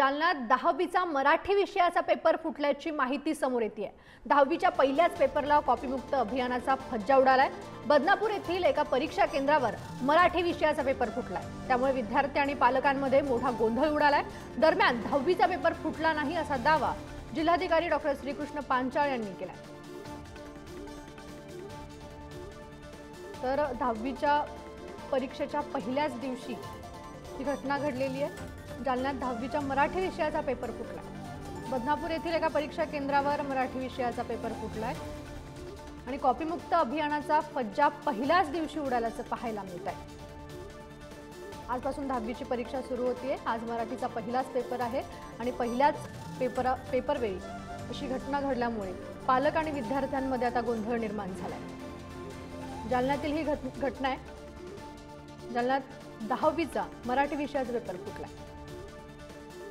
जालन्यात 10वीचा मराठी विषयाचा पेपर फुटल्याची माहिती समोर येते। 10वीच्या पहिल्याच पेपरला कॉपीमुक्त अभियानाचा फज्जा उडालाय। बदनापूर येथील एका परीक्षा केंद्रावर मराठी विषयाचा पेपर फुटलाय, त्यामुळे विद्यार्थी आणि पालकांमध्ये मोठा गोंधळ उडालाय। दरम्यान 10वीचा पेपर फुटला नाही असा दावा जिल्हाधिकारी डॉ. श्रीकृष्ण पांचाळ यांनी केलाय। तर 10वीच्या परीक्षेच्या पहिल्याच दिवशी ही घटना घडलेली आहे। जालन्यात 10वीच्या मराठी विषयाचा पेपर फुटला। बदनापूर येथील एका परीक्षा केंद्रावर मराठी विषयाचा पेपर फुटलाय आणि कॉपीमुक्त अभियानाचा फज्जा पहिल्याच दिवशी उडाल्याचं पाहायला मिळत आहे। आजपासून 10वीची परीक्षा सुरू होतीये। आज मराठीचा पहिलाच पेपर आहे आणि पहिल्याच पेपरवेळी अशी घटना घडल्यामुळे पालक आणि विद्यार्थ्यांमध्ये आता गोंधळ निर्माण झालाय। जालन्यातील ही घटना आहे। जालन्यात 10वीचा मराठी विषयाचा पेपर फुटला।